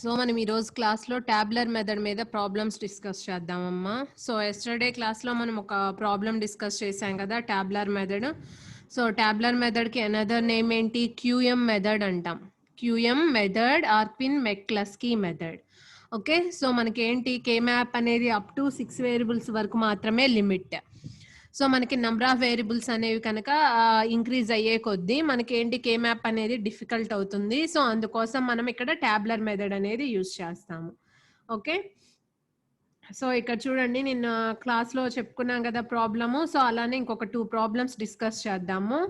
So మనం ఈరోజు క్లాస్లో ట్యాబ్లర్ మెథడ్ మీద ప్రాబ్లమ్స్ డిస్కస్ చేద్దామమ్మా. సో ఎస్టర్డే క్లాస్లో మనం ఒక ప్రాబ్లం డిస్కస్ చేసాం కదా ట్యాబ్లర్ మెథడ్. సో ట్యాబ్లర్ మెథడ్కి అనదర్ నేమ్ ఏంటి? క్యూఎం మెథడ్ అంటాం. QM method or Quine McCluskey method. Okay, so మనకి ఏంటి కే మ్యాప్ అనేది అప్ టు 6 వేరియబుల్స్ వరకు మాత్రమే లిమిట్. సో మనకి నెంబర్ ఆఫ్ వేరియబుల్స్ అనేవి కనుక ఇంక్రీజ్ అయ్యే కొద్దీ మనకి ఏంటి కే మ్యాప్ అనేది డిఫికల్ట్ అవుతుంది. సో అందుకోసం మనం ఇక్కడ ట్యాబ్లర్ మెథడ్ అనేది యూజ్ చేస్తాము. ఓకే, సో ఇక్కడ చూడండి నిన్న క్లాస్లో చెప్పుకున్నాం కదా ప్రాబ్లము. సో అలానే ఇంకొక 2 ప్రాబ్లమ్స్ డిస్కస్ చేద్దాము.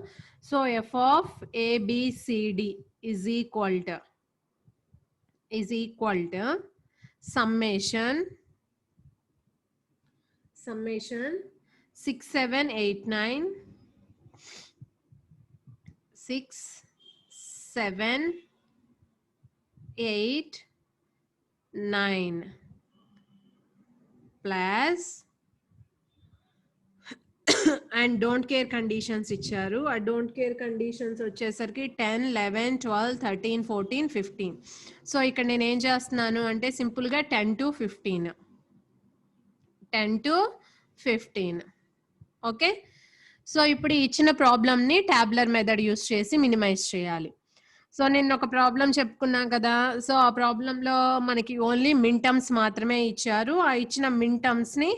So F of ABCD is equal to summation 6 7 8 9 6 7 8 9 plus and don't care conditions ఇచ్చారు. ఆ డోంట్ కేర్ కండిషన్స్ వచ్చేసరికి 10 11 12 13 14 15. సో ఇక్కడ నేను ఏం చేస్తున్నాను అంటే సింపుల్గా 10 to 15. ఓకే, సో ఇప్పుడు ఇచ్చిన ప్రాబ్లమ్ని ట్యాబ్లర్ మెథడ్ యూస్ చేసి మినిమైజ్ చేయాలి. సో నేను ఒక ప్రాబ్లం చెప్పుకున్నాను కదా. సో ఆ ప్రాబ్లంలో మనకి ఓన్లీ మిన్ టర్మ్స్ మాత్రమే ఇచ్చారు. ఆ ఇచ్చిన మిన్ టర్మ్స్ని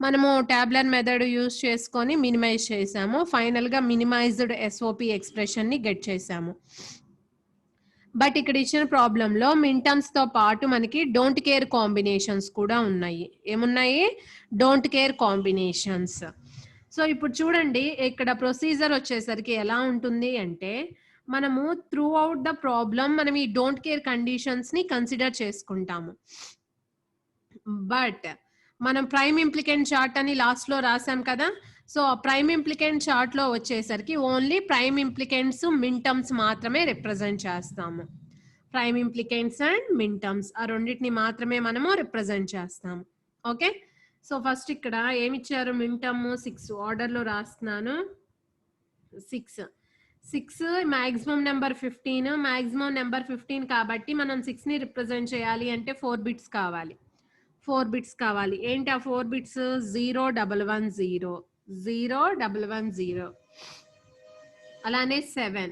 మనము ట్యాబ్లర్ మెథడ్ యూస్ చేసుకొని మినిమైజ్ చేసాము. ఫైనల్గా మినిమైజ్డ్ ఎస్ఓపి ఎక్స్ప్రెషన్ని గెట్ చేసాము. బట్ ఇక్కడ ఇచ్చిన ప్రాబ్లంలో మిన్ టర్మ్స్తో పాటు మనకి డోంట్ కేర్ కాంబినేషన్స్ కూడా ఉన్నాయి. ఏమున్నాయి? Don't care combinations. సో ఇప్పుడు చూడండి ఇక్కడ ప్రొసీజర్ వచ్చేసరికి ఎలా ఉంటుంది అంటే మనము త్రూ అవుట్ ద ప్రాబ్లం మనం ఈ డోంట్ కేర్ కండిషన్స్ ని కన్సిడర్ చేసుకుంటాము. బట్ మనం ప్రైమ్ ఇంప్లికెంట్ చార్ట్ అని లాస్ట్ లో రాసాం కదా. సో ప్రైమ్ ఇంప్లికెంట్ చార్ట్ లో వచ్చేసరికి only prime implicants min terms మాత్రమే రిప్రజెంట్ చేస్తాము. ప్రైమ్ ఇంప్లికెంట్స్ అండ్ మిన్ టర్మ్స్ ఆ రెండింటిని మాత్రమే మనము రిప్రజెంట్ చేస్తాము. ఓకే, సో ఫస్ట్ ఇక్కడ ఏమిచ్చారు? మిన్ టర్మ్ 6 ఆర్డర్ లో రాస్తున్నాను. 6 మాక్సిమం నెంబర్ 15, మాక్సిమం నెంబర్ 15 కాబట్టి మనం 6 ని రిప్రజెంట్ చేయాలి అంటే 4 బిట్స్ కావాలి. 4 బిట్స్ కావాలి. ఏంటి ఆ 4 బిట్స్? 0 1 1 0 0 1 1 0. అలానే 7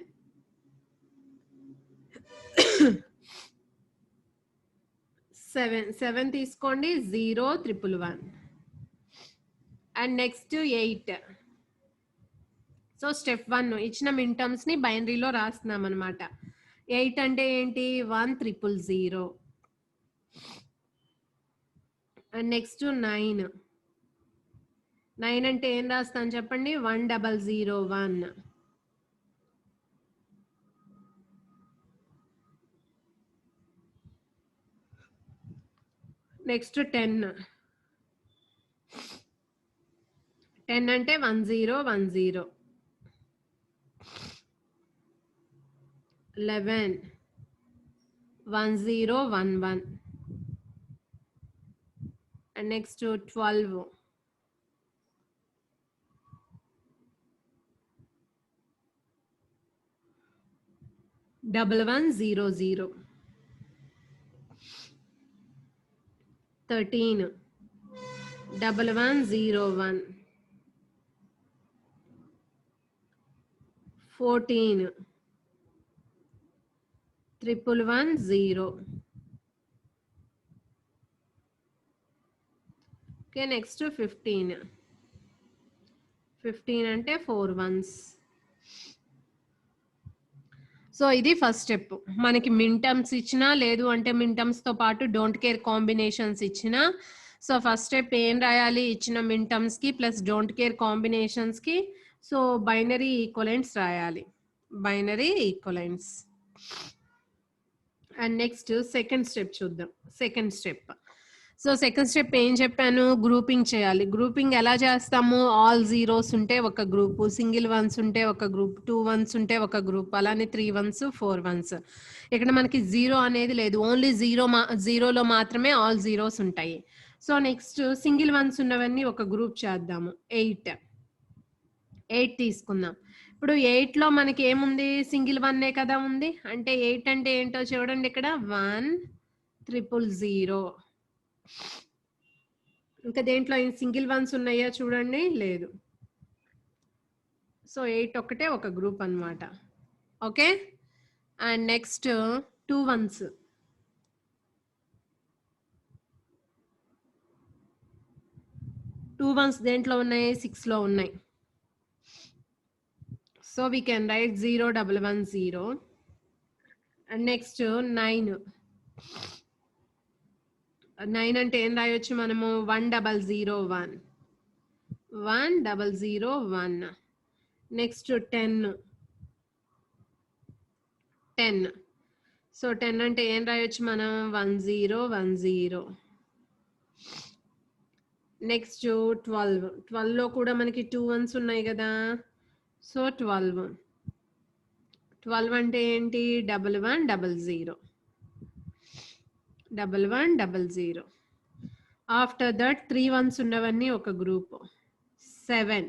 తీసుకోండి. 0 1 1 అండ్ నెక్స్ట్ 8. సో స్టెప్ 1 ఇచ్చిన మిన్ టర్మ్స్ ని బైనరీలో రాస్తున్నాం అనమాట. 8 అంటే ఏంటి? 1 0 0. అండ్ నెక్స్ట్ 9 అంటే ఏం రాస్తాను చెప్పండి? 1 0 0 1. నెక్స్ట్ 10 అంటే 1 0 1 0. 11 1 0 1 1. and next to 12 1 0 0. 13 1 1 0 1. 14 1 1 0. okay, next to 15 అంటే 4 ones. సో ఇది ఫస్ట్ స్టెప్. మనకి మిన్ టర్మ్స్ ఇచ్చినా లేదు అంటే మిన్ టర్మ్స్ తో పాటు డోంట్ కేర్ కాంబినేషన్స్ ఇచ్చినా సో ఫస్ట్ స్టెప్ ఏం రాయాలి? ఇచ్చిన మిన్ టర్మ్స్ కి ప్లస్ డోంట్ కేర్ కాంబినేషన్స్ కి సో బైనరీ ఈక్వలెంట్స్ రాయాలి. Binary equivalents. And next second step చూద్దాం. Second step, so second step ఏం చెప్పాను, గ్రూపింగ్ చేయాలి. గ్రూపింగ్ ఎలా చేస్తాము, ఆల్ జీరోస్ ఉంటే ఒక గ్రూప్, సింగిల్ వన్స్ ఉంటే ఒక గ్రూప్, 2 వన్స్ ఉంటే ఒక గ్రూప్, అలానే 3 వన్స్ 4 వన్స్. ఇక్కడ మనకి జీరో అనేది లేదు, ఓన్లీ జీరోలో మాత్రమే ఆల్ జీరోస్ ఉంటాయి. సో నెక్స్ట్ సింగిల్ వన్స్ ఉన్నవన్నీ ఒక గ్రూప్ చేద్దాము. 8 తీసుకుందాం. ఇప్పుడు 8లో మనకి ఏముంది, సింగిల్ వన్నే కదా ఉంది. అంటే 8 అంటే ఏంటో చూడండి, ఇక్కడ 1,000. ఇంకా దేంట్లో సింగిల్ వన్స్ ఉన్నాయా చూడండి, లేదు. సో 8 ఒక్కటే ఒక గ్రూప్ అన్నమాట. Okay. And next 2 once. 2 once దేంట్లో ఉన్నాయి, 6లో ఉన్నాయి. So we can right 0,110. And next 9. 9 అంటే ఏం రాయొచ్చు మనము, 1,001. 1,001. నెక్స్ట్ 10. సో 10 అంటే ఏం రాయొచ్చు మనం, 1,010. నెక్స్ట్ 12. 12లో కూడా మనకి 2 వన్స్ ఉన్నాయి కదా. సో 12 అంటే ఏంటి, 1100. 1100. ఆఫ్టర్ దట్ 3 వన్స్ ఉన్నవన్నీ ఒక గ్రూప్. 7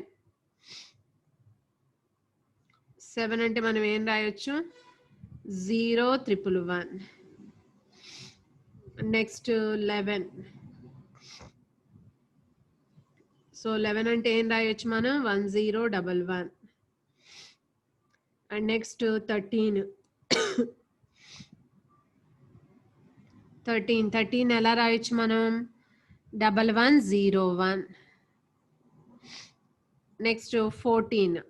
అంటే మనం ఏం రాయొచ్చు, 0,111. నెక్స్ట్ 11. సో 11 అంటే ఏం రాయొచ్చు మనం, 1011. And next 13. 13 ఎలా రాయొచ్చు మనం, 1101. నెక్స్ట్ 14.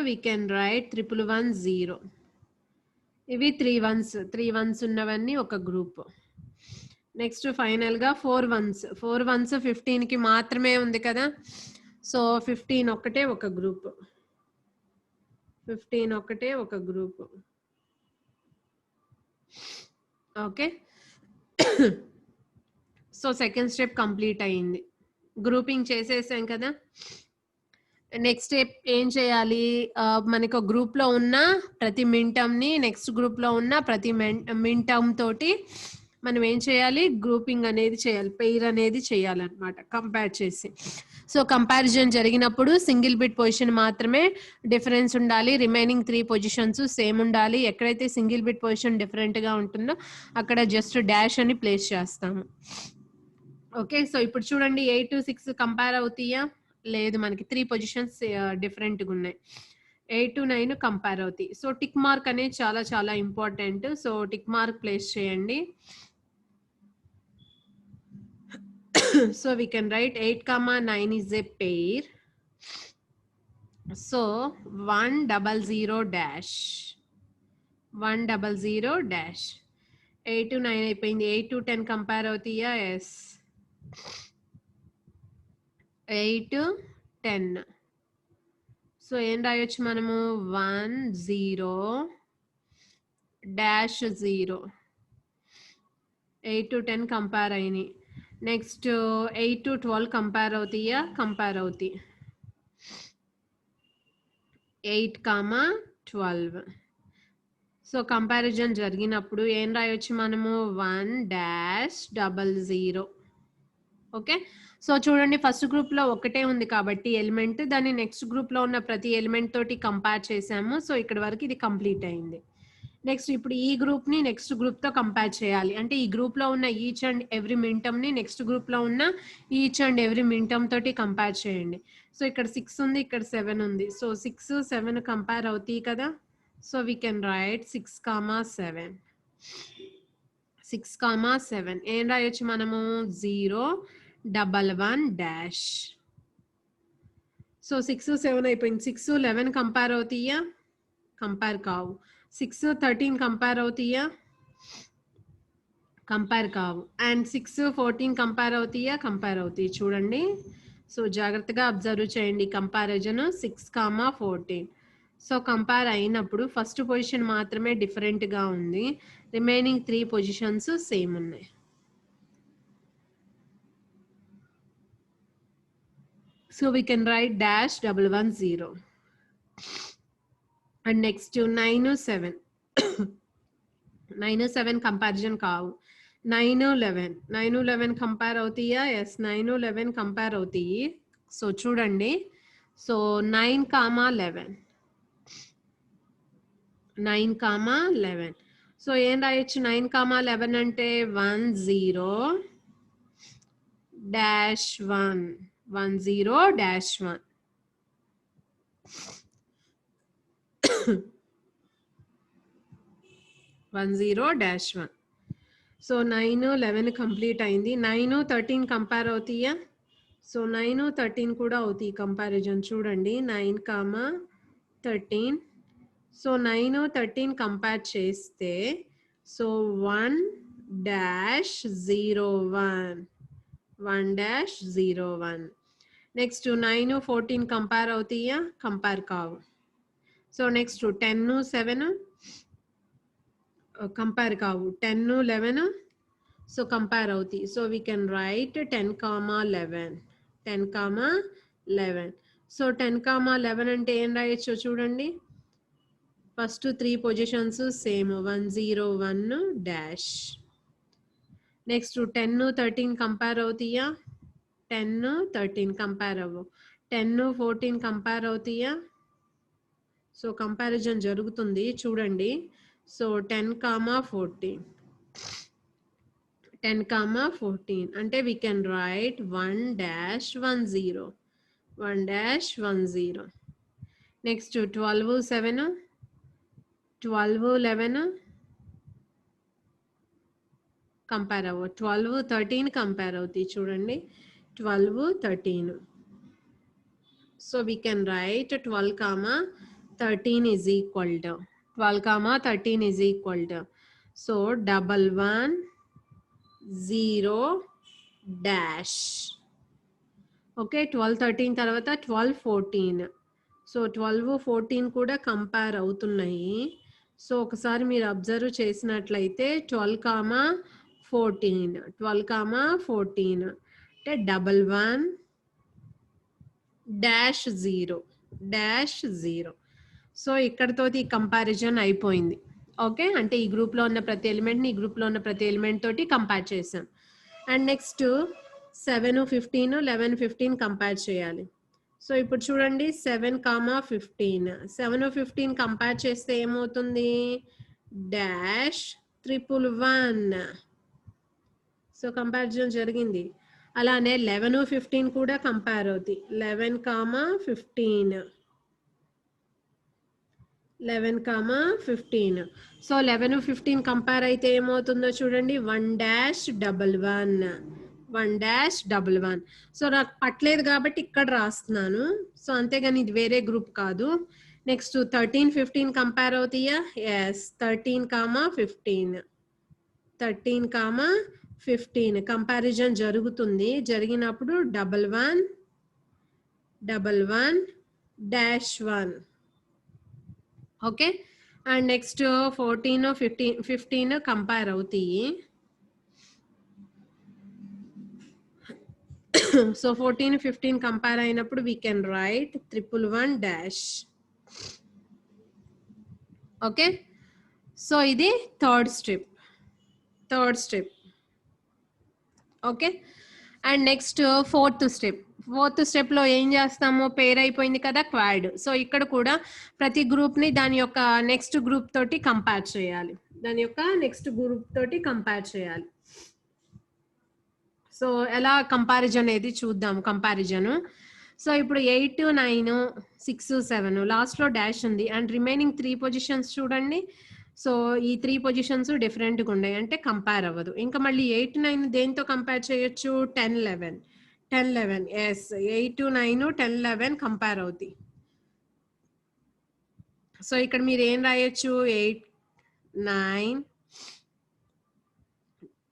We can right 1110. ఇవి 3 వన్స్ ఉన్నవన్నీ ఒక గ్రూప్. నెక్స్ట్ ఫైనల్ గా 4 వన్స్. 4 వన్స్ 15కి మాత్రమే ఉంది కదా. సో 15 ఒక్కటే ఒక గ్రూప్. 15 ఒక్కటే ఒక group. Okay. So second step complete అయింది, గ్రూపింగ్ చేసేసాం కదా. నెక్స్ట్ స్టెప్ ఏం చేయాలి, మనకు గ్రూప్ లో ఉన్న ప్రతి మింటమ్ ని నెక్స్ట్ గ్రూప్ లో ఉన్న ప్రతి మింటమ్ తోటి మనం ఏం చేయాలి, గ్రూపింగ్ అనేది చేయాలి, పెయిర్ అనేది చేయాలన్నమాట, కంపేర్ చేసి. సో కంపారిజన్ జరిగినప్పుడు సింగిల్ బిట్ పొజిషన్ మాత్రమే డిఫరెన్స్ ఉండాలి, రిమైనింగ్ 3 పొజిషన్స్ సేమ్ ఉండాలి. ఎక్కడైతే సింగిల్ బిట్ పొజిషన్ డిఫరెంట్ గా ఉంటుందో అక్కడ జస్ట్ డాష్ అని ప్లేస్ చేస్తాము. ఓకే. సో ఇప్పుడు చూడండి 8 6 కంపేర్ అవుతాయా, లేదు, మనకి 3 పొజిషన్స్ డిఫరెంట్గా ఉన్నాయి. 8 9 కంపేర్ అవుతాయి. సో టిక్ మార్క్ అనేది చాలా చాలా important. So tick mark place చేయండి. So we can write 8,9 is a pair. So 100 dash 100 dash 8 to 9 అయిపోయింది. 8 to 10 కంపేర్ అవుతాయా, ఎస్, 8 to 10. సో ఏం రాయొచ్చు మనము, 10 dash 0. 8 to 10 కంపేర్ అయినాయి. నెక్స్ట్ 8 to 12 కంపేర్ అవుతాయా, కంపేర్ అవుతాయి. 8,12. సో కంపారిజన్ జరిగినప్పుడు ఏం రాయొచ్చు మనము, 1-00. ఓకే. సో చూడండి ఫస్ట్ గ్రూప్ లో ఒకటే ఉంది కాబట్టి ఎలిమెంట్, దాన్ని నెక్స్ట్ గ్రూప్ లో ఉన్న ప్రతి ఎలిమెంట్ తోటి కంపేర్ చేసాము. సో ఇక్కడ వరకు ఇది కంప్లీట్ అయింది. నెక్స్ట్ ఇప్పుడు ఈ గ్రూప్ ని నెక్స్ట్ గ్రూప్ తో కంపేర్ చేయాలి. అంటే ఈ గ్రూప్ లో ఉన్న ఈచ్ అండ్ ఎవ్రీ మింటమ్ ని నెక్స్ట్ గ్రూప్ లో ఉన్న ఈచ్ అండ్ ఎవ్రీ మింటమ్ తోటి కంపేర్ చేయండి. సో ఇక్కడ 6 ఉంది, ఇక్కడ 7 ఉంది. సో 6 7 కంపేర్ అవుతాయి కదా. So we can right 6,7. 6,7 ఏం రాయొచ్చు మనము, 011 డాష్. సో 6 7 అయిపోయింది. 6 11 కంపేర్ అవుతాయా, కంపేర్ కావు. 6 13 కంపేర్ అవుతాయా, కంపేర్ కావు. అండ్ 6 14 కంపేర్ అవుతాయా, కంపేర్ అవుతాయి. చూడండి, సో జాగ్రత్తగా అబ్జర్వ్ చేయండి కంపారిజన్ 6,14. సో కంపేర్ అయినప్పుడు ఫస్ట్ పొజిషన్ మాత్రమే డిఫరెంట్గా ఉంది, రిమైనింగ్ 3 పొజిషన్స్ సేమ్ ఉన్నాయి. So we can right dash 110 and next 9 7 9 7 comparison కావు. 9 11 కంపేర్ అవుతాయా? ఎస్, 9 11 కంపేర్ అవుతాయి. సో చూడండి, సో 9, 11 సో ఏం రాయొచ్చు? 9, 11 అంటే 10 dash 1 10 dash 1 10 dash 1. So 9 11 complete అయింది. 9 13 కంపేర్ అవుతాయా? సో 9 13 కూడా అవుతాయి కంపారిజన్. చూడండి 9, 13. సో 9 13 కంపేర్ చేస్తే సో 1 డాష్ 0 1. నెక్స్ట్ 9 14 కంపేర్ అవుతాయా? కంపేర్ కావు. సో నెక్స్ట్ 10 7 కంపేర్ కావు. 10 11 సో కంపేర్ అవుతాయి. So we can right 10, 11. So 10, 11 అంటే ఏం రాయొచ్చు చూడండి, first 3 positions same 1 0 1 dash. Next 10 13 compare అవుతాయా? 10 13 కంపేర్ అవ్వవు. 10 14 కంపేర్ అవుతాయా? సో కంపారిజన్ జరుగుతుంది చూడండి. సో 10, 14 అంటే we can right 1 dash 10. Next 12 7 12 11 compare అవ్వ. 12 13 కంపేర్ అవుతాయి చూడండి, 12 13. So we can right 12, 13 is equal to 12, 13 is equal to so 11 0 dash. Okay, 12 13 తర్వాత 12 14. సో 12 14 కూడా కంపేర్ అవుతున్నాయి. సో ఒకసారి మీరు అబ్జర్వ్ చేసినట్లయితే 12, 14 అంటే 11 డాష్ 0. సో ఇక్కడతో ఈ కంపారిజన్ అయిపోయింది. ఓకే, అంటే ఈ గ్రూప్లో ఉన్న ప్రతి ఎలిమెంట్ని ఈ గ్రూప్లో ఉన్న ప్రతి ఎలిమెంట్ తోటి కంపేర్ చేసాం. అండ్ నెక్స్ట్ 7 15 11 15 కంపేర్ చేయాలి. సో ఇప్పుడు చూడండి 7, 15 కంపేర్ చేస్తే ఏమవుతుంది? డాష్ 111. సో కంపారిజన్ జరిగింది. అలానే 11 15 కూడా కంపేర్ అవుతాయి. 11, 15. సో 11 15 కంపేర్ అయితే ఏమవుతుందో చూడండి, 1 డాష్ 11. సో నాకు పట్టలేదు కాబట్టి ఇక్కడ రాస్తున్నాను. సో అంతేగాని ఇది వేరే గ్రూప్ కాదు. నెక్స్ట్ 13 15 కంపేర్ అవుతాయా? ఎస్, 13, 15 కంపారిజన్ జరుగుతుంది. జరిగినప్పుడు 11 dash 1. Okay, and next 14 15 compare అవుతాయి. సో 14 15 కంపేర్ అయినప్పుడు we can write 111 dash. Okay, so ఇది third step. Okay, and next fourth స్టెప్లో ఏం చేస్తాము? పేర్ అయిపోయింది కదా, క్వాడ్. సో ఇక్కడ కూడా ప్రతి గ్రూప్ని దాని యొక్క నెక్స్ట్ గ్రూప్ తోటి కంపేర్ చేయాలి. సో ఎలా కంపారిజన్ అనేది చూద్దాం. సో ఇప్పుడు 8 9 6 7 లాస్ట్లో డాష్ ఉంది అండ్ రిమైనింగ్ 3 పొజిషన్స్ చూడండి. సో ఈ 3 పొజిషన్స్ డిఫరెంట్గా ఉన్నాయి అంటే కంపేర్ అవ్వదు. ఇంకా మళ్ళీ 8 9 దేంతో కంపేర్ చేయొచ్చు? 10 11. ఎస్, 8 9 10 11 కంపేర్ అవుతాయి. సో ఇక్కడ మీరు ఏం రాయొచ్చు? 8 9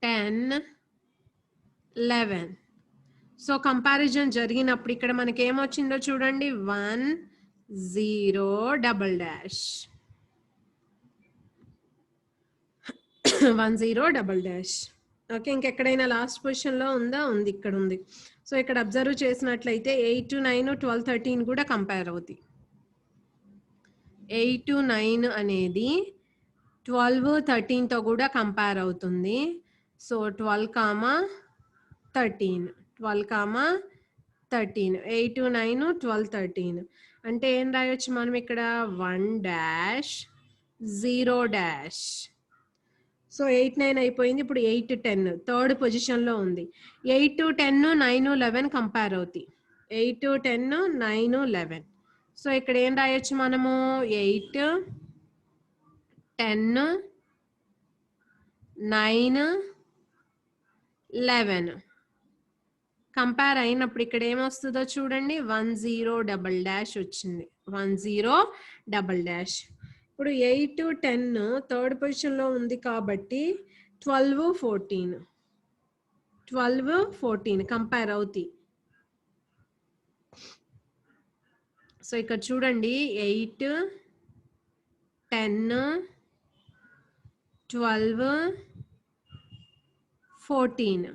10 11. సో కంపారిజన్ జరిగినప్పుడు ఇక్కడ మనకి ఏమొచ్చిందో చూడండి, 1 0 double dash 1 0 double dash. Okay, ఇంకెక్కడైనా లాస్ట్ పొజిషన్లో ఉందా? ఉంది, ఇక్కడ ఉంది. సో ఇక్కడ అబ్జర్వ్ చేసినట్లయితే 8 9 12 13 కూడా కంపేర్ అవుతాయి. 8 9 అనేది 12 13తో కూడా కంపేర్ అవుతుంది. సో 12 కామా 13 12 కామా 13 8 9 12 13 అంటే ఏం రాయొచ్చు మనం ఇక్కడ 1 డాష్ 0 డాష్. సో 8 9 అయిపోయింది. ఇప్పుడు 8 10 థర్డ్ పొజిషన్లో ఉంది. 8 10 9 11 కంపేర్ అవుతాయి. 8 10 9 11. సో ఇక్కడ ఏం రాయొచ్చు మనము 8 10 9 11 కంపేర్ అయినప్పుడు ఇక్కడ ఏమొస్తుందో చూడండి, 1 0 డబల్ డాష్ వచ్చింది. 1 0 డబల్ డాష్. ఇప్పుడు 8 10 థర్డ్ పొజిషన్లో ఉంది కాబట్టి 12 14 12 14 కంపేర్ అవుతాయి. సో ఇక్కడ చూడండి 8 10 12 14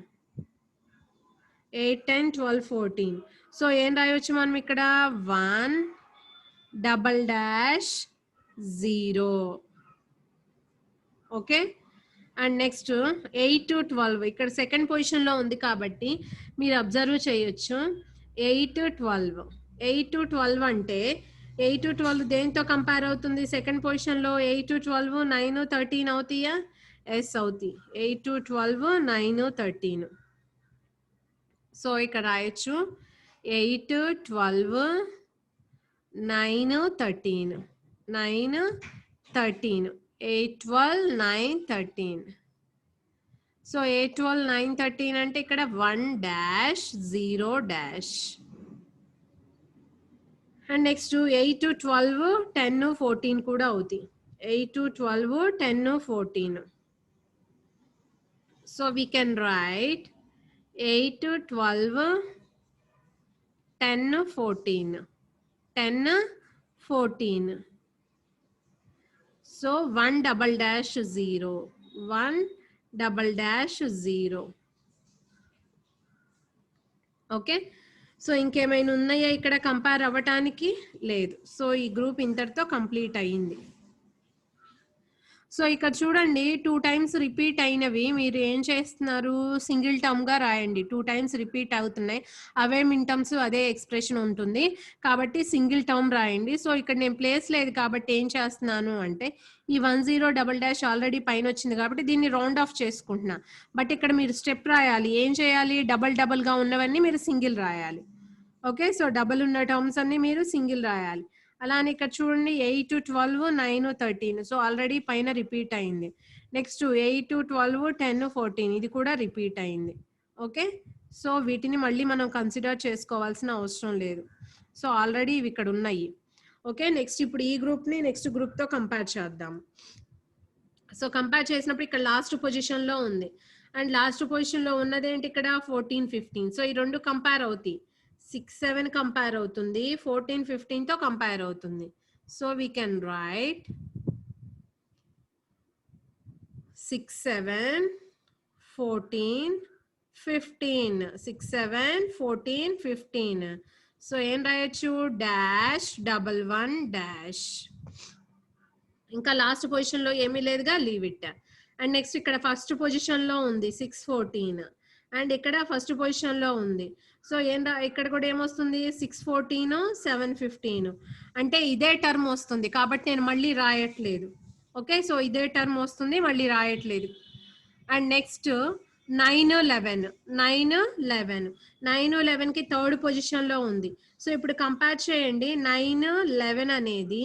8 10 12 14. సో ఏం రాయొచ్చు మనం ఇక్కడ 1 double dash 0. Okay, and next 8 12 ఇక్కడ సెకండ్ పొజిషన్లో ఉంది కాబట్టి మీరు అబ్జర్వ్ చేయొచ్చు 8 12 8 12 అంటే 8 12 దేంతో కంపేర్ అవుతుంది? సెకండ్ పొజిషన్లో 8 12 9 13 అవుతాయా? ఎస్ అవుతాయి. 8 12 9 13. సో ఇక్కడ రాయొచ్చు 8 12 9 13 9 13 8 12 9 13. సో 8 12 9 13 అంటే ఇక్కడ 1 డాష్ 0 డాష్. అండ్ నెక్స్ట్ 8 12 10 14 కూడా అవుతాయి. 8 12 10 14. So we can right 8 12 10 14 10 14. So 1 double dash 0 1 double dash 0. Okay, so ఇంకేమైనా ఉన్నాయా ఇక్కడ కంపేర్ అవ్వటానికి? లేదు. సో ఈ గ్రూప్ ఇంతటితో కంప్లీట్ అయ్యింది. సో ఇక్కడ చూడండి 2 టైమ్స్ రిపీట్ అయినవి మీరు ఏం చేస్తున్నారు? సింగిల్ టర్మ్గా రాయండి. 2 టైమ్స్ రిపీట్ అవుతున్నాయి, అవే మింటమ్స్ అదే ఎక్స్ప్రెషన్ ఉంటుంది కాబట్టి సింగిల్ టర్మ్ రాయండి. సో ఇక్కడ నేను ప్లేస్ లేదు కాబట్టి ఏం చేస్తున్నాను అంటే ఈ 1 0 డబల్ డాష్ ఆల్రెడీ పైన వచ్చింది కాబట్టి దీన్ని రౌండ్ ఆఫ్ చేసుకుంటున్నా. బట్ ఇక్కడ మీరు స్టెప్ రాయాలి. ఏం చేయాలి? డబల్ డబల్గా ఉన్నవన్నీ మీరు సింగిల్ రాయాలి. ఓకే, సో డబల్ ఉన్న టర్మ్స్ అన్ని మీరు సింగిల్ రాయాలి. అలానే ఇక్కడ చూడండి 8 12 9 13. సో ఆల్రెడీ పైన రిపీట్ అయింది. నెక్స్ట్ 8 12 10 14 ఇది కూడా రిపీట్ అయింది. ఓకే, సో వీటిని మళ్ళీ మనం కన్సిడర్ చేసుకోవాల్సిన అవసరం లేదు. సో ఆల్రెడీ ఇవి ఇక్కడ ఉన్నాయి. ఓకే, నెక్స్ట్ ఇప్పుడు ఈ గ్రూప్ని నెక్స్ట్ గ్రూప్తో కంపేర్ చేద్దాం. సో కంపేర్ చేసినప్పుడు ఇక్కడ లాస్ట్ పొజిషన్లో ఉంది అండ్ లాస్ట్ పొజిషన్లో ఉన్నదేంటి ఇక్కడ 14 15. సో ఈ రెండు కంపేర్ అవుతాయి. 6 7 కంపేర్ అవుతుంది, 14 15తో కంపేర్ అవుతుంది. So we can right 6 7 14 15 6 7 14 15. So ఏం రాయొచ్చు? Dash double 1 dash. ఇంకా లాస్ట్ పొజిషన్లో ఏమీ లేదుగా, లీవ్ ఇట్. అండ్ నెక్స్ట్ ఇక్కడ ఫస్ట్ పొజిషన్లో ఉంది 6 14 అండ్ ఇక్కడ ఫస్ట్ పొజిషన్లో ఉంది. సో ఇక్కడ కూడా ఏమొస్తుంది? 6 14 7 15 అంటే ఇదే టర్మ్ వస్తుంది కాబట్టి నేను మళ్ళీ రాయట్లేదు. ఓకే, సో ఇదే టర్మ్ వస్తుంది, మళ్ళీ రాయట్లేదు. అండ్ నెక్స్ట్ 9 11 9 11 9 11కి థర్డ్ పొజిషన్లో ఉంది. సో ఇప్పుడు కంపేర్ చేయండి. 9 11 అనేది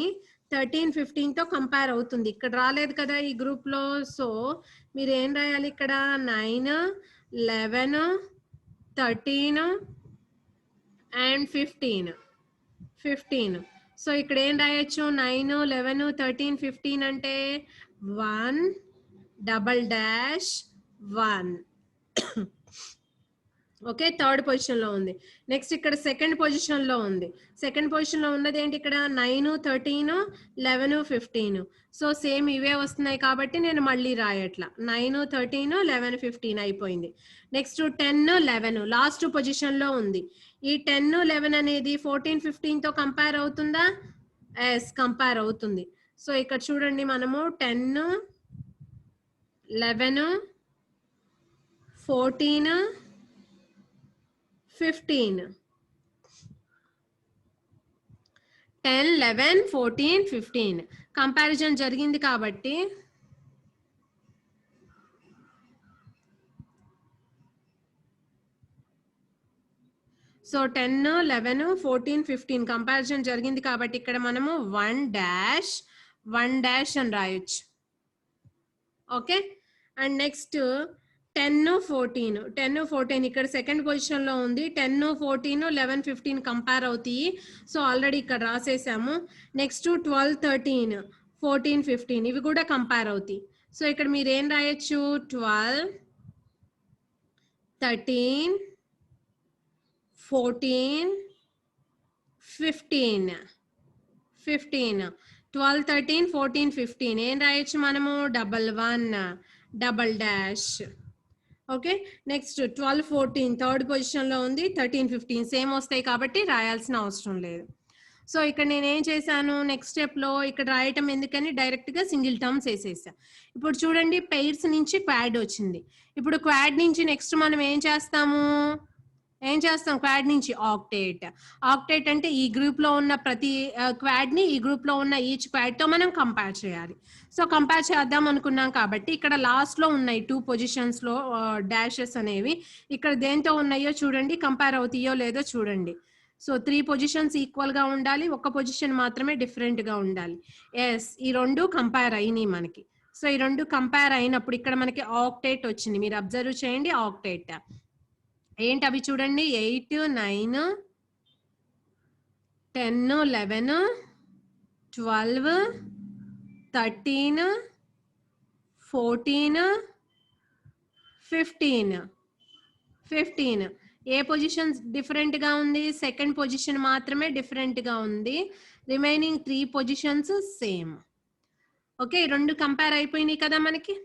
13 15తో కంపేర్ అవుతుంది. ఇక్కడ రాలేదు కదా ఈ గ్రూప్లో. సో మీరు ఏం రాయాలి ఇక్కడ? 9 11 13 అండ్ 15. సో ఇక్కడ ఏం రాయొచ్చు? 9 11 13 15 అంటే 1 double dash 1. Okay, third position లో ఉంది. నెక్స్ట్ ఇక్కడ సెకండ్ పొజిషన్ లో ఉంది. సెకండ్ పొజిషన్ లో ఉన్నది ఏంటి ఇక్కడ 9 13 11 15. సో సేమ్ ఇవే వస్తున్నాయి కాబట్టి నేను మళ్ళీ రాయట్లా. 9 13 11 15 అయిపోయింది. నెక్స్ట్ 10 11 లాస్ట్ పొజిషన్ లో ఉంది. ఈ 10 11 అనేది 14 15 తో కంపేర్ అవుతుందా? ఎస్, కంపేర్ అవుతుంది. సో ఇక్కడ చూడండి, మనము 10 11 14 15 10 11 14 15 కంపారిజన్ జరిగింది కాబట్టి సో 10 11 14 15 కంపారిజన్ జరిగింది కాబట్టి ఇక్కడ మనము 1 డాష్ అని రాయొచ్చు. ఓకే, అండ్ నెక్స్ట్ 10 14 ఇక్కడ సెకండ్ పొజిషన్ లో ఉంది. 10 14 11 15 కంపేర్ అవుతాయి. సో ఆల్రెడీ ఇక్కడ రాసేసాము. నెక్స్ట్ 12 13 14 15 ఇవి కూడా కంపేర్ అవుతాయి. సో ఇక్కడ మీరు ఏం రాయొచ్చు? 12 13 14 15 12 13 14 15 ఏం రాయొచ్చు మనము? 11 double dash. Okay, next 12 14 third position లో ఉంది. 13 15 సేమ్ వస్తాయి కాబట్టి రాయాల్సిన అవసరం లేదు. సో ఇక్కడ నేను ఏం చేశాను, నెక్స్ట్ స్టెప్ లో ఇక్కడ రాయటం ఎందుకని డైరెక్ట్ గా సింగిల్ టర్మ్స్ వేసేసా. ఇప్పుడు చూడండి, పెయిర్స్ నుంచి క్వాడ్ వచ్చింది. ఇప్పుడు క్వాడ్ నుంచి నెక్స్ట్ మనం ఏం చేస్తాం? క్వాడ్ నుంచి ఆక్టేట్. ఆక్టేట్ అంటే ఈ గ్రూప్ లో ఉన్న ప్రతి క్వాడ్ ని ఈ గ్రూప్ లో ఉన్న ఈచ్ క్వాడ్ తో మనం కంపేర్ చేయాలి. సో కంపేర్ చేద్దాం అనుకున్నాం కాబట్టి ఇక్కడ లాస్ట్ లో ఉన్నాయి 2 పొజిషన్స్ లో డాషెస్ అనేవి. ఇక్కడ దేంతో ఉన్నాయో చూడండి, కంపేర్ అవుతాయో లేదో చూడండి. సో 3 పొజిషన్స్ ఈక్వల్ గా ఉండాలి, ఒక పొజిషన్ మాత్రమే డిఫరెంట్ గా ఉండాలి. ఎస్, ఈ రెండు కంపేర్ అయినాయి మనకి. సో ఈ రెండు కంపేర్ అయినప్పుడు ఇక్కడ మనకి ఆక్టేట్ వచ్చింది. మీరు అబ్జర్వ్ చేయండి, ఆక్టేట్ ఏంటి అవి చూడండి. 8 9 10 11 12 13 14 15 ఏ పొజిషన్ డిఫరెంట్ గా ఉంది? సెకండ్ పొజిషన్ మాత్రమే డిఫరెంట్ గా ఉంది. Remaining 3 positions same. ఓకే, రెండు కంపేర్ అయిపోయినాయి కదా మనకి.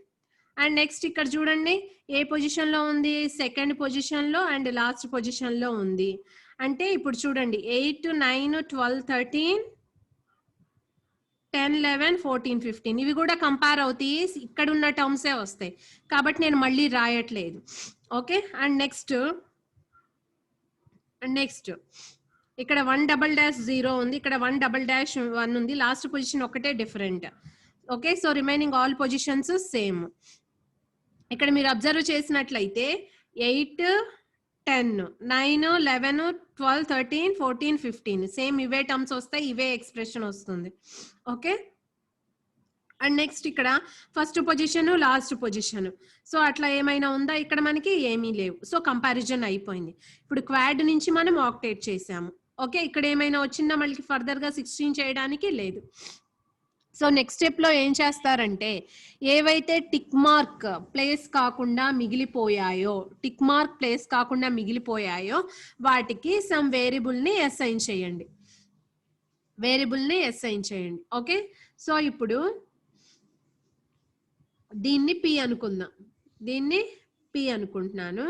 అండ్ నెక్స్ట్ ఇక్కడ చూడండి, ఏ పొజిషన్ లో ఉంది? సెకండ్ పొజిషన్ లో అండ్ లాస్ట్ పొజిషన్ లో ఉంది. అంటే ఇప్పుడు చూడండి, 8 9 12 13 10 11 14 15 ఇవి కూడా కంపేర్ అవుతాయి. ఇక్కడ ఉన్న టర్మ్సే వస్తాయి కాబట్టి నేను మళ్ళీ రాయట్లేదు. ఓకే, అండ్ నెక్స్ట్ ఇక్కడ 1 డబల్ డాష్ 0 ఉంది, ఇక్కడ 1 డబల్ డాష్ 1 ఉంది. లాస్ట్ పొజిషన్ ఒకటే different. Okay, so remaining all positions same. ఇక్కడ మీరు అబ్జర్వ్ చేసినట్లయితే 8 10 9 11 12 13 14 15 సేమ్ ఇవే టర్మ్స్ వస్తాయి, ఇవే ఎక్స్ప్రెషన్ వస్తుంది. ఓకే, అండ్ నెక్స్ట్ ఇక్కడ first position last position. So అట్లా ఏమైనా ఉందా? ఇక్కడ మనకి ఏమీ లేవు. సో కంపారిజన్ అయిపోయింది. ఇప్పుడు క్వాడ్ నుంచి మనం ఆక్టేట్ చేసాము. ఓకే, ఇక్కడ ఏమైనా వచ్చిందా మళ్ళీ ఫర్దర్ గా 16 చేయడానికి? లేదు. సో నెక్స్ట్ స్టెప్ లో ఏం చేస్తారంటే, ఏవైతే టిక్ మార్క్ ప్లేస్ కాకుండా మిగిలిపోయాయో వాటికి సమ్ వేరియబుల్ ని అసైన్ చేయండి. ఓకే, సో ఇప్పుడు దీన్ని పి అనుకుందాం. అనుకుంటున్నాను.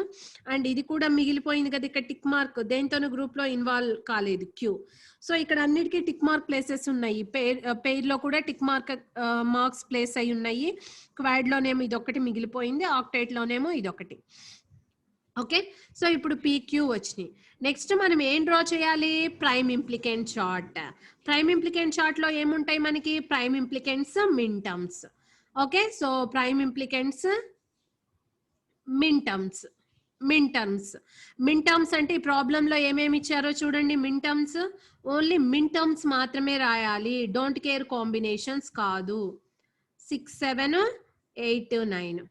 అండ్ ఇది కూడా మిగిలిపోయింది కదా, ఇక్కడ టిక్ మార్క్ దేంతోనూ గ్రూప్ లో ఇన్వాల్వ్ కాలేదు, క్యూ. సో ఇక్కడ అన్నిటికీ టిక్ మార్క్ ప్లేసెస్ ఉన్నాయి. పెయిర్ లో కూడా టిక్ మార్క్స్ ప్లేస్ అయి ఉన్నాయి. క్వాడ్ లోనేమో ఇదొకటి మిగిలిపోయింది, ఆక్టేట్ లోనేమో ఇదొకటి. ఓకే, సో ఇప్పుడు PQ వచ్చినాయి. నెక్స్ట్ మనం ఏం డ్రా చేయాలి? Prime implicant chart. Prime implicant chart లో ఏముంటాయి మనకి? Prime implicants, min terms. Okay, so prime implicants, min terms అంటే ఈ ప్రాబ్లం లో ఏమేమి ఇచ్చారో చూడండి. Min terms only min terms మాత్రమే రాయాలి, డోంట్ కేర్ కాంబినేషన్స్ కాదు. 6 7 8 9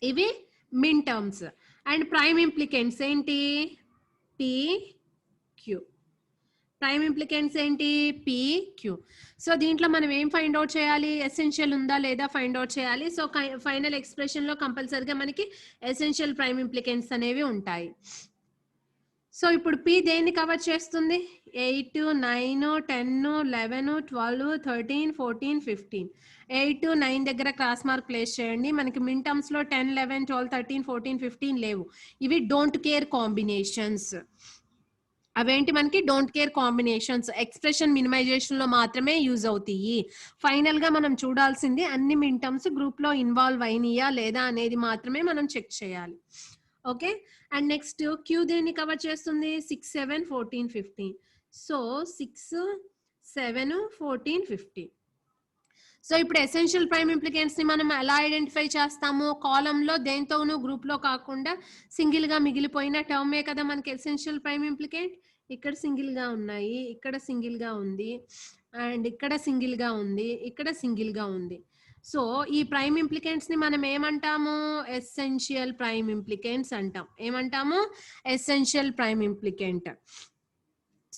ఇవి మిన్ టర్మ్స్. అండ్ ప్రైమ్ ఇంప్లికెంట్స్ ఏంటి? PQ. ప్రైమ్ ఇంప్లికెంట్స్ ఏంటి? P Q. సో దీంట్లో మనం ఏం ఫైండ్ అవుట్ చేయాలి? ఎసెన్షియల్ ఉందా లేదా ఫైండ్ అవుట్ చేయాలి. సో ఫైనల్ ఎక్స్ప్రెషన్ లో కంపల్సరీగా మనకి ఎసెన్షియల్ ప్రైమ్ ఇంప్లికెంట్స్ అనేవి ఉంటాయి. సో ఇప్పుడు పి దేన్ని కవర్ చేస్తుంది? 8, 9, 10, 11, 12, 13, 14, 15. 8, 9 దగ్గర క్రాస్ మార్క్ ప్లేస్ చేయండి. మనకి మిన్ టర్మ్స్ లో 10, 11, 12, 13, 14, 15 లేవు. ఇవి డోంట్ కేర్ కాంబినేషన్స్. అవేంటి? మనకి don't care combinations. Expression minimisation లో మాత్రమే యూజ్ అవుతాయి. ఫైనల్ గా మనం చూడాల్సింది అన్ని మిన్ టర్మ్స్ గ్రూప్ లో ఇన్వాల్వ్ అయినాయా లేదా అనేది మాత్రమే మనం చెక్ చేయాలి. ఓకే. అండ్ నెక్స్ట్ క్యూ దేన్ని కవర్ చేస్తుంది? 6, 7, 14, 15. సో 6, 7, 14, 15. సో ఇప్పుడు ఎసెన్షియల్ ప్రైమ్ ఇంప్లికెంట్స్ ని మనం ఎలా ఐడెంటిఫై చేస్తాము? కాలమ్ లో దేంతోనూ గ్రూప్ లో కాకుండా సింగిల్ గా మిగిలిపోయిన టర్మే కదా మనకి ఎసెన్షియల్ ప్రైమ్ ఇంప్లికెంట్. ఇక్కడ సింగిల్ గా ఉన్నాయి, ఇక్కడ సింగిల్ గా ఉంది, అండ్ ఇక్కడ సింగిల్ గా ఉంది, ఇక్కడ సింగిల్ గా ఉంది. సో ఈ ప్రైమ్ ఇంప్లికెంట్స్ ని మనం ఏమంటాము? ఎసెన్షియల్ ప్రైమ్ ఇంప్లికెంట్స్ అంటాం. ఏమంటాము? Essential prime ఇంప్లికెంట్.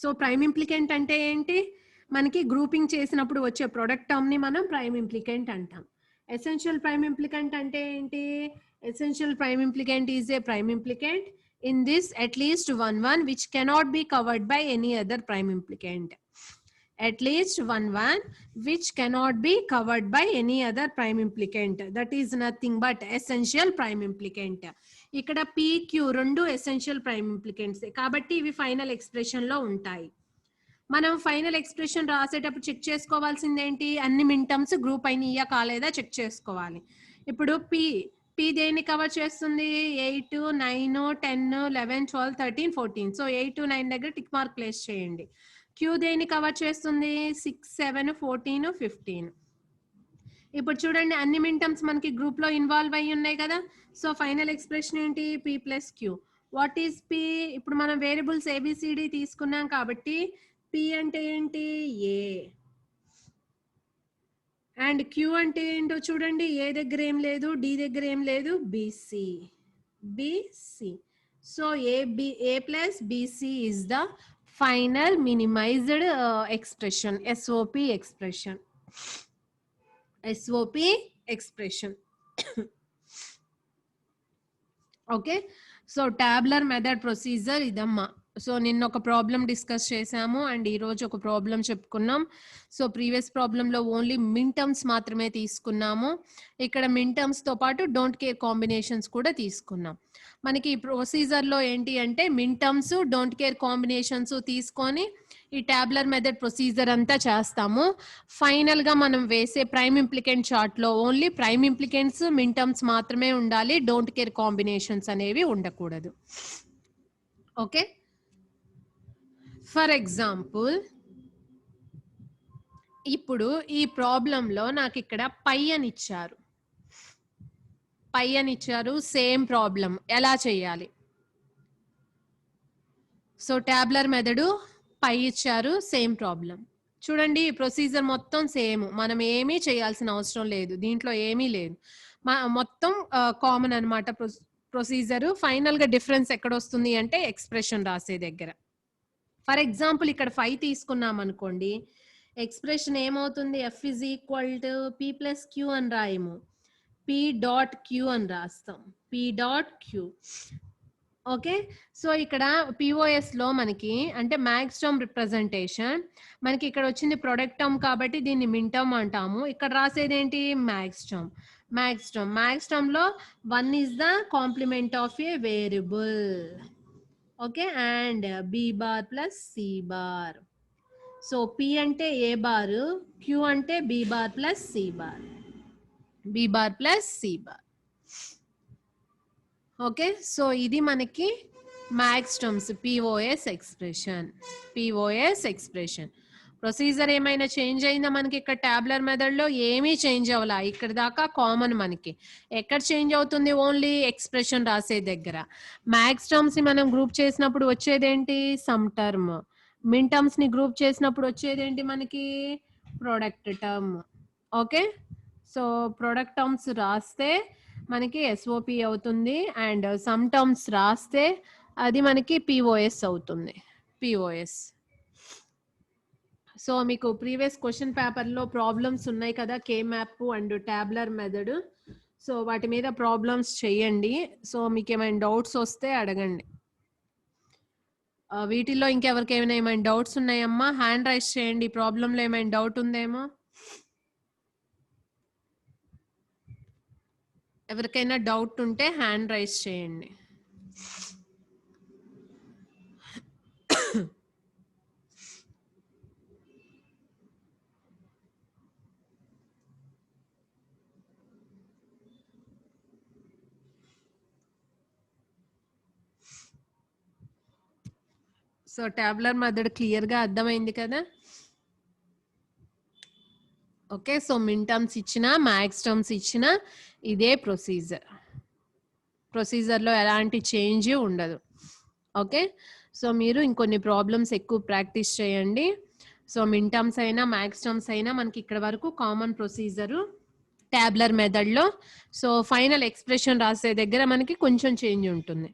సో ప్రైమ్ ఇంప్లికెంట్ అంటే ఏంటి? మనకి గ్రూపింగ్ చేసినప్పుడు వచ్చే ప్రొడక్ట్ టర్మ్ ని మనం ప్రైమ్ ఇంప్లికెంట్ అంటాం. ఎసెన్షియల్ ప్రైమ్ ఇంప్లికెంట్ అంటే ఏంటి? Essential prime ఇంప్లికెంట్ is a prime ఇంప్లికెంట్ in this at least one which cannot be covered by any other prime implicant. At least one which cannot be covered by any other prime implicant. That is nothing but essential prime implicant. ఇక్కడ PQ రెండు essential prime implicants కాబట్టి ఇవి final expression లో ఉంటాయి. మనం final expression రాసేటప్పుడు check చేసుకోవాల్సింది ఏంటి? అన్ని మిన్ టర్మ్స్ గ్రూప్ అయినయా కాలేదా చెక్ చేసుకోవాలి. ఇప్పుడు పి దేన్ని కవర్ చేస్తుంది? 8, 9, 10, 11, 12, 13, 14. సో 8, 9 దగ్గర టిక్ మార్క్ ప్లేస్ చేయండి. క్యూ దేన్ని కవర్ చేస్తుంది? 6, 7, 14, 15. ఇప్పుడు చూడండి అన్ని మిన్ టర్మ్స్ మనకి గ్రూప్ లో ఇన్వాల్వ్ అయ్యి ఉన్నాయి కదా. సో ఫైనల్ ఎక్స్ప్రెషన్ ఏంటి? P plus Q. What is P? ఇప్పుడు మనం వేరియబుల్స్ ఏబిసిడి తీసుకున్నాం కాబట్టి పి అంటే ఏంటి? ఏ. అండ్ క్యూ అంటే ఏంటో చూడండి. ఏ దగ్గర ఏం లేదు, డి దగ్గర ఏం లేదు, BC. BC. So A plus BC is the final minimized expression, SOP expression. SOP expression. Okay. So tabular method procedure ఇదమ్మా. సో నిన్న ఒక ప్రాబ్లం డిస్కస్ చేసాము అండ్ ఈ రోజు ఒక ప్రాబ్లం చెప్పుకున్నాం. సో ప్రీవియస్ ప్రాబ్లంలో ఓన్లీ మిన్ టర్మ్స్ మాత్రమే తీసుకున్నాము. ఇక్కడ మిన్ టర్మ్స్ తో పాటు డోంట్ కేర్ కాంబినేషన్స్ కూడా తీసుకున్నాం. మనకి ఈ ప్రొసీజర్ లో ఏంటి అంటే min terms, don't care combinations తీసుకొని ఈ టాబ్యులర్ మెథడ్ ప్రొసీజర్ అంతా చేస్తాము. ఫైనల్ గా మనం వేసే ప్రైమ్ ఇంప్లికెంట్ చార్ట్ లో only prime implicants, min terms మాత్రమే ఉండాలి. డోంట్ కేర్ కాంబినేషన్స్ అనేవి ఉండకూడదు. ఓకే. ఫర్ ఎగ్జాంపుల్ ఇప్పుడు ఈ ప్రాబ్లంలో నాకు ఇక్కడ పై అని ఇచ్చారు. పై అని ఇచ్చారు. సేమ్ ప్రాబ్లం ఎలా చేయాలి? సో టాబ్యులర్ మెథడ్ పై ఇచ్చారు, సేమ్ ప్రాబ్లం. చూడండి ఈ ప్రొసీజర్ మొత్తం సేమ్. మనం ఏమీ చేయాల్సిన అవసరం లేదు, దీంట్లో ఏమీ లేదు, మొత్తం కామన్ అన్నమాట ప్రొసీజర్. ఫైనల్ గా డిఫరెన్స్ ఎక్కడ వస్తుంది అంటే ఎక్స్ప్రెషన్ రాసే దగ్గర. ఫర్ ఎగ్జాంపుల్ ఇక్కడ 5 తీసుకున్నాం అనుకోండి, ఎక్స్ప్రెషన్ ఏమవుతుంది? F is equal to P plus Q అని రాయము, P డాట్ Q అని రాస్తాం. P dot Q. Okay. So ఇక్కడ పిఓఎస్ లో మనకి అంటే మ్యాక్స్ టర్మ్ రిప్రజెంటేషన్, మనకి ఇక్కడ వచ్చింది ప్రొడక్ట్ టర్మ్ కాబట్టి దీన్ని మిన్ టర్మ్ అంటాము. ఇక్కడ రాసేది ఏంటి? Max term. మ్యాక్స్ టర్మ్ లో 1 is the complement of a variable. Okay. And B bar plus C bar. So P అంటే ఏ బార్, క్యూ అంటే B bar plus C bar. B bar plus C bar. Okay. So ఇది మనకి max terms POS expression. POS expression procedure ఏమైనా change అయిందా? మనకి ఇక్కడ tabular method లో ఏమీ చేంజ్ అవ్వాల. ఇక్కడ దాకా కామన్. మనకి ఎక్కడ చేంజ్ అవుతుంది? ఓన్లీ ఎక్స్ప్రెషన్ రాసే దగ్గర. మ్యాక్స్ టర్మ్స్ ని మనం గ్రూప్ చేసినప్పుడు వచ్చేదేంటి? Sum term. మిన్ టర్మ్స్ ని గ్రూప్ చేసినప్పుడు వచ్చేదేంటి? మనకి product term. Okay. So product terms రాస్తే మనకి ఎస్ఓపి అవుతుంది అండ్ సమ్ టర్మ్స్ రాస్తే అది మనకి పిఓఎస్ అవుతుంది. పిఓఎస్. సో మీకు ప్రీవియస్ క్వశ్చన్ పేపర్లో ప్రాబ్లమ్స్ ఉన్నాయి కదా, K map and tabular method. So వాటి మీద ప్రాబ్లమ్స్ చేయండి. సో మీకు ఏమైనా డౌట్స్ వస్తే అడగండి. వీటిల్లో ఇంకెవరికైనా ఏమైనా డౌట్స్ ఉన్నాయమ్మా? హ్యాండ్ రైజ్ చేయండి. ప్రాబ్లంలో ఏమైనా డౌట్ ఉందేమో. ఎవరికైనా డౌట్ ఉంటే హ్యాండ్ రైజ్ చేయండి. సో ట్యాబ్లర్ మెథడ్ క్లియర్గా అర్థమైంది కదా. ఓకే, సో మిన్ టర్మ్స్ ఇచ్చిన, మ్యాక్స్ టర్మ్స్ ఇచ్చిన ఇదే ప్రొసీజర్లో ఎలాంటి చేంజ్ ఉండదు. ఓకే, సో మీరు ఇంకొన్ని ప్రాబ్లమ్స్ ఎక్కువ ప్రాక్టీస్ చేయండి. సో మిన్ టర్మ్స్ అయినా మ్యాక్స్ టర్మ్స్ అయినా మనకి ఇక్కడ వరకు కామన్ ప్రొసీజరు ట్యాబ్లర్ మెథడ్లో. సో ఫైనల్ ఎక్స్ప్రెషన్ రాసే దగ్గర మనకి కొంచెం చేంజ్ ఉంటుంది.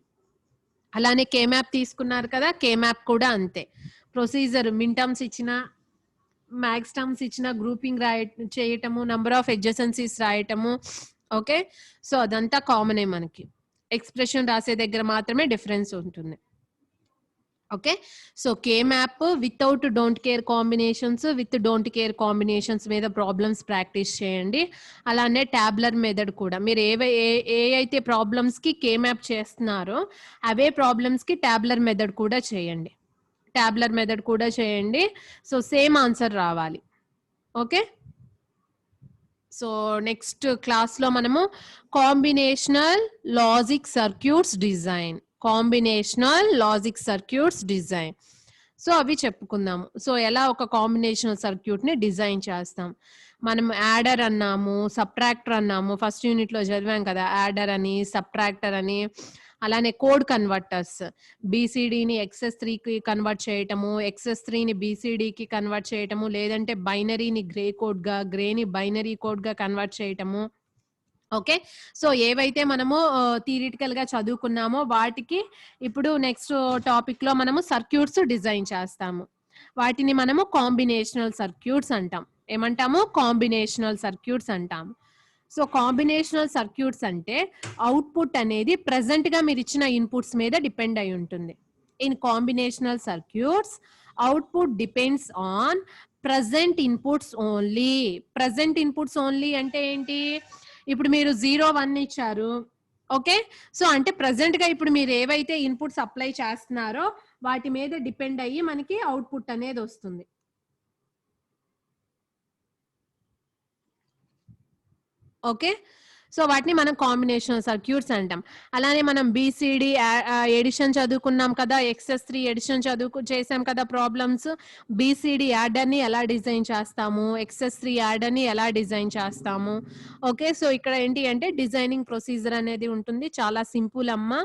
అలానే కే మ్యాప్ తీసుకున్నారు కదా, కే మ్యాప్ కూడా అంతే. ప్రొసీజర్ మిన్ టర్మ్స్ ఇచ్చిన, మ్యాక్స్ టర్మ్స్ ఇచ్చిన, గ్రూపింగ్ చేయటము, నంబర్ ఆఫ్ ఎడ్జసెన్సీస్ రాయటము. ఓకే, సో అదంతా కామనే. మనకి ఎక్స్ప్రెషన్ రాసే దగ్గర మాత్రమే డిఫరెన్స్ ఉంటుంది. Okay, so K map without don't care combinations, with don't care combinations మీద ప్రాబ్లమ్స్ ప్రాక్టీస్ చేయండి. అలానే ట్యాబ్లర్ మెథడ్ కూడా మీరు ఏ అయితే ప్రాబ్లమ్స్కి కే మ్యాప్ చేస్తున్నారో అవే ప్రాబ్లమ్స్కి ట్యాబ్లర్ మెథడ్ కూడా చేయండి. సో సేమ్ ఆన్సర్ రావాలి. ఓకే, సో నెక్స్ట్ క్లాస్లో మనము combinational logic circuits design, so అవి చెప్పుకుందాము. సో ఎలా ఒక కాంబినేషనల్ సర్క్యూట్ ని డిజైన్ చేస్తాం. మనం యాడర్ అన్నాము, సబ్ట్రాక్టర్ అన్నాము, ఫస్ట్ యూనిట్ లో చదివాం కదా, యాడర్ అని, సబ్ట్రాక్టర్ అని. అలానే కోడ్ కన్వర్టర్స్, బీసీడీని XS3కి కన్వర్ట్ చేయటము, XS3ని బీసీడీకి కన్వర్ట్ చేయటము, లేదంటే బైనరీని గ్రేని బైనరీ కోడ్గా కన్వర్ట్ చేయటము. ఓకే, సో ఏవైతే మనము థియరిటికల్ గా చదువుకున్నామో వాటికి ఇప్పుడు నెక్స్ట్ టాపిక్ లో మనము సర్క్యూట్స్ డిజైన్ చేస్తాము. వాటిని మనము కాంబినేషనల్ సర్క్యూట్స్ అంటాం. ఏమంటాము? కాంబినేషనల్ సర్క్యూట్స్ అంటాము. సో కాంబినేషనల్ సర్క్యూట్స్ అంటే అవుట్పుట్ అనేది ప్రెసెంట్ గా మీరు ఇచ్చిన ఇన్పుట్స్ మీద డిపెండ్ అయి ఉంటుంది. In combinational circuits output depends on present inputs only అంటే ఏంటి? ఇప్పుడు మీరు 0, 1 ఇచ్చారు. ఓకే, సో అంటే ప్రెసెంట్ గా ఇప్పుడు మీరు ఏవైతే ఇన్పుట్స్ అప్లై చేస్తున్నారో వాటి మీద డిపెండ్ అయ్యి మనకి అవుట్పుట్ అనేది వస్తుంది. ఓకే, సో వాటిని మనం కాంబినేషనల్ సర్క్యూట్స్ అంటాం. అలానే మనం బీసీడీ ఎడిషన్ చదువుకున్నాం కదా, XS3 ఎడిషన్ చేసాం కదా ప్రాబ్లమ్స్. బీసీడీ యాడర్ ని ఎలా డిజైన్ చేస్తాము, XS3 యాడర్ ని ఎలా డిజైన్ చేస్తాము. ఓకే, సో ఇక్కడ ఏంటి అంటే డిజైనింగ్ ప్రొసీజర్ అనేది ఉంటుంది. చాలా సింపుల్ అమ్మా.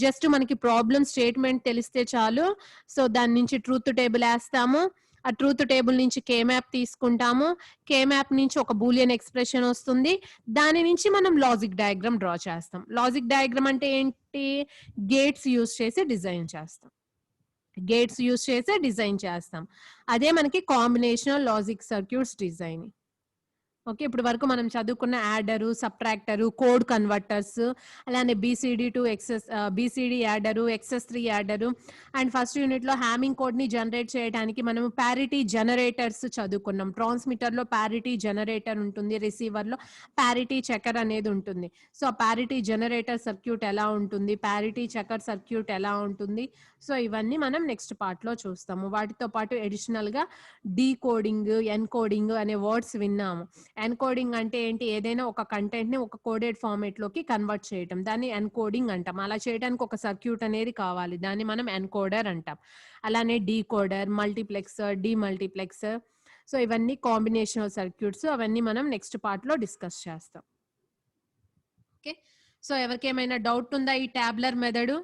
జస్ట్ మనకి ప్రాబ్లమ్ స్టేట్మెంట్ తెలిస్తే చాలు. సో దాని నుంచి ట్రూత్ టేబుల్ వేస్తాము. ఆ ట్రూత్ టేబుల్ నుంచి కే మ్యాప్ తీసుకుంటాము. కే మ్యాప్ నుంచి ఒక బూలియన్ ఎక్స్ప్రెషన్ వస్తుంది. దాని నుంచి మనం లాజిక్ డయాగ్రామ్ డ్రా చేస్తాం. లాజిక్ డయాగ్రామ్ అంటే ఏంటి? గేట్స్ యూజ్ చేసి డిజైన్ చేస్తాం. అదే మనకి combinational logic circuits design. Okay, ఇప్పుడు వరకు మనం చదువుకున్న యాడరు, సబ్ట్రాక్టరు, కోడ్ కన్వర్టర్స్, అలానే BCD adder, XS3 adder, and first unit లో హ్యామింగ్ కోడ్ ని జనరేట్ చేయడానికి మనం ప్యారిటీ జనరేటర్స్ చదువుకున్నాం. ట్రాన్స్మిటర్ లో ప్యారిటీ జనరేటర్ ఉంటుంది, రిసీవర్ లో ప్యారిటీ చెకర్ అనేది ఉంటుంది. సో ప్యారిటీ జనరేటర్ సర్క్యూట్ ఎలా ఉంటుంది, ప్యారిటీ చెకర్ సర్క్యూట్ ఎలా ఉంటుంది, సో ఇవన్నీ మనం నెక్స్ట్ పార్ట్ లో చూస్తాము. వాటితో పాటు అడిషనల్ గా డీకోడింగ్, ఎన్కోడింగ్ అనే వర్డ్స్ విన్నాము. ఎన్కోడింగ్ అంటే ఏంటి? ఏదైనా ఒక కంటెంట్ ని ఒక కోడెడ్ ఫార్మేట్ లోకి కన్వర్ట్ చేయటం, దాన్ని ఎన్కోడింగ్ అంటాం. అలా చేయడానికి ఒక సర్క్యూట్ అనేది కావాలి, దాన్ని మనం ఎన్కోడర్ అంటాం. అలానే డీకోడర్, మల్టీప్లెక్సర్, డీమల్టీప్లెక్సర్, సో ఇవన్నీ కాంబినేషనల్ సర్క్యూట్స్. అవన్నీ మనం నెక్స్ట్ పార్ట్ లో డిస్కస్ చేస్తాం. ఓకే, సో ఎవరికేమైనా డౌట్ ఉందా ఈ ట్యాబ్లర్ మెథడ్?